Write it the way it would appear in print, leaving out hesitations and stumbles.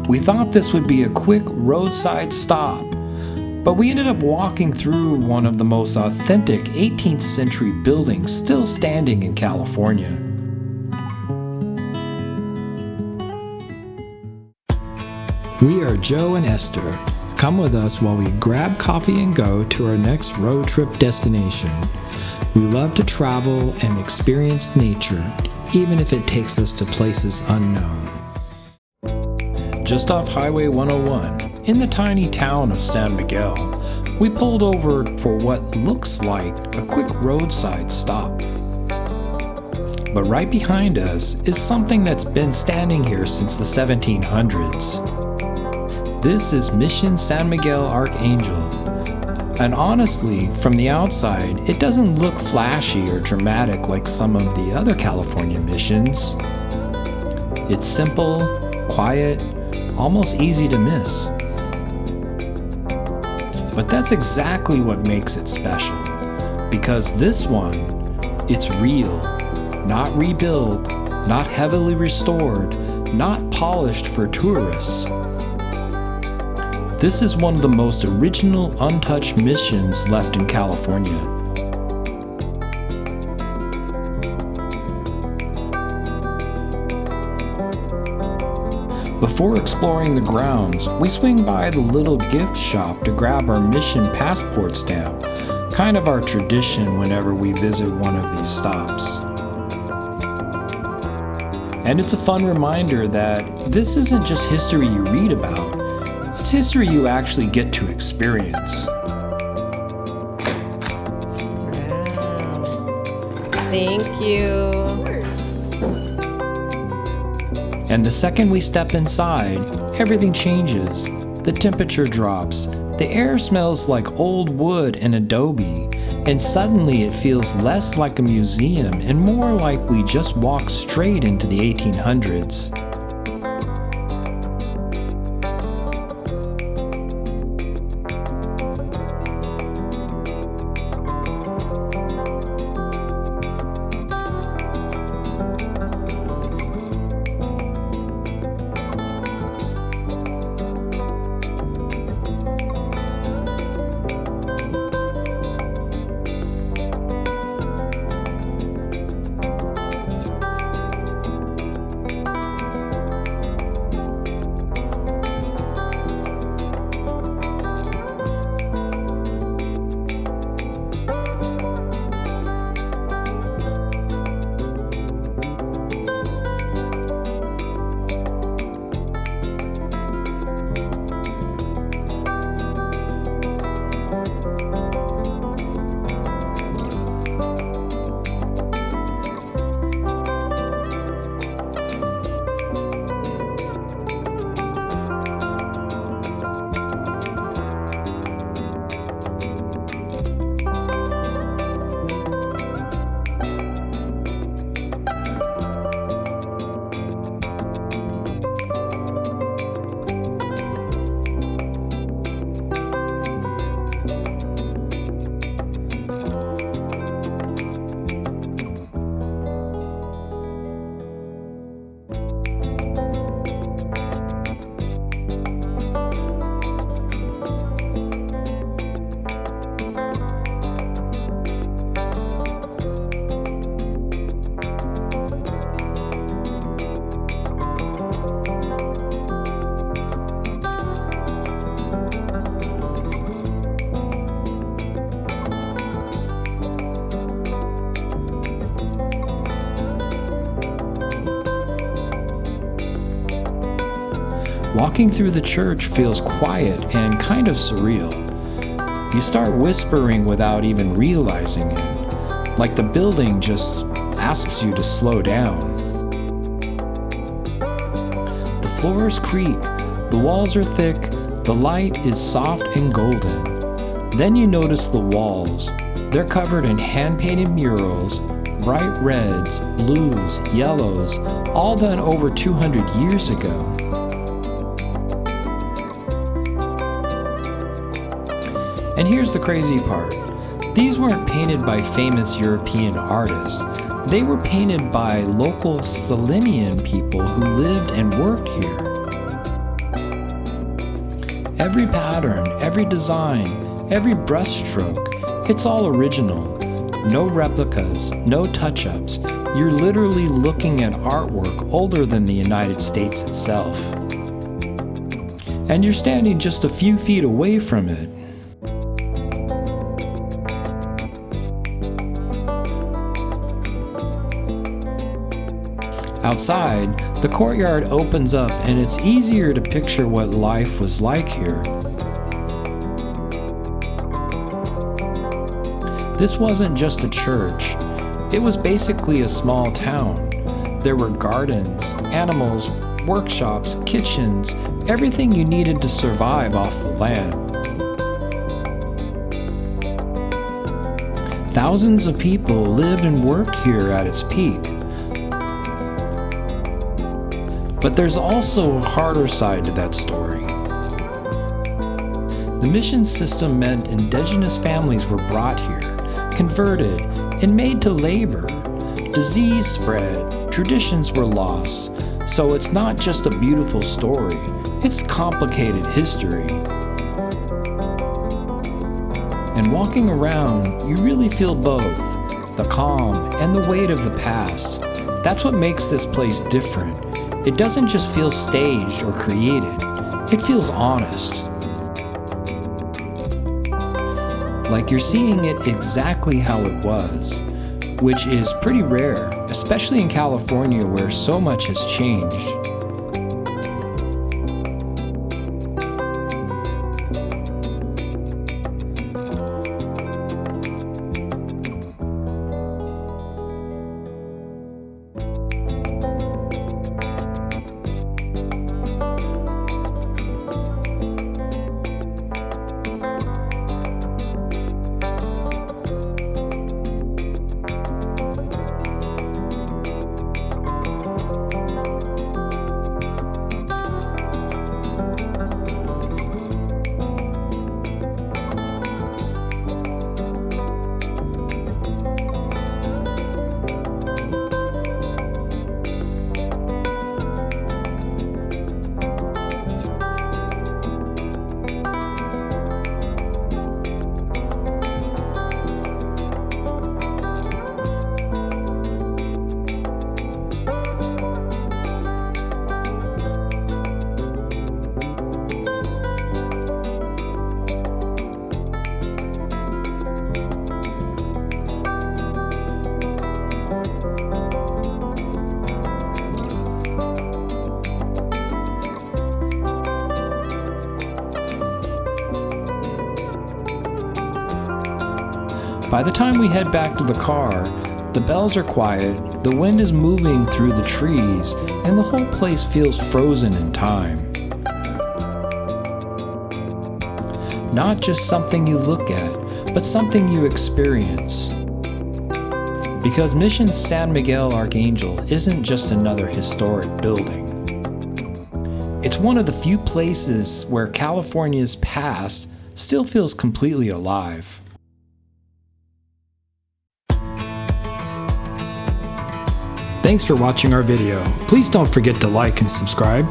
We thought this would be a quick roadside stop, but we ended up walking through one of the most authentic 18th century buildings still standing in California. We are Joe and Esther. Come with us while we grab coffee and go to our next road trip destination. We love to travel and experience nature, even if it takes us to places unknown. Just off Highway 101, in the tiny town of San Miguel, we pulled over for what looks like a quick roadside stop. But right behind us is something that's been standing here since the 1700s. This is Mission San Miguel Arcángel. And honestly, from the outside, it doesn't look flashy or dramatic like some of the other California missions. It's simple, quiet, almost easy to miss. But that's exactly what makes it special. Because this one, it's real, not rebuilt, not heavily restored, not polished for tourists. This is one of the most original untouched missions left in California. Before exploring the grounds, we swing by the little gift shop to grab our mission passport stamp, kind of our tradition whenever we visit one of these stops. And it's a fun reminder that this isn't just history you read about. It's history you actually get to experience. Thank you. And the second we step inside, everything changes. The temperature drops, the air smells like old wood and adobe, and suddenly it feels less like a museum and more like we just walked straight into the 1800s. Walking through the church feels quiet and kind of surreal. You start whispering without even realizing it, like the building just asks you to slow down. The floors creak, the walls are thick, the light is soft and golden. Then you notice the walls. They're covered in hand-painted murals, bright reds, blues, yellows, all done over 200 years ago. And here's the crazy part. These weren't painted by famous European artists. They were painted by local Salinian people who lived and worked here. Every pattern, every design, every brushstroke, it's all original. No replicas, no touch-ups. You're literally looking at artwork older than the United States itself. And you're standing just a few feet away from it. Outside, the courtyard opens up and it's easier to picture what life was like here. This wasn't just a church, it was basically a small town. There were gardens, animals, workshops, kitchens, everything you needed to survive off the land. Thousands of people lived and worked here at its peak. But there's also a harder side to that story. The mission system meant indigenous families were brought here, converted, and made to labor. Disease spread, traditions were lost, so it's not just a beautiful story, it's complicated history. And walking around, you really feel both, the calm and the weight of the past. That's what makes this place different. It doesn't just feel staged or created, it feels honest. Like you're seeing it exactly how it was, which is pretty rare, especially in California where so much has changed. By the time we head back to the car, the bells are quiet, the wind is moving through the trees, and the whole place feels frozen in time. Not just something you look at, but something you experience. Because Mission San Miguel Arcángel isn't just another historic building. It's one of the few places where California's past still feels completely alive. Thanks for watching our video. Please don't forget to like and subscribe.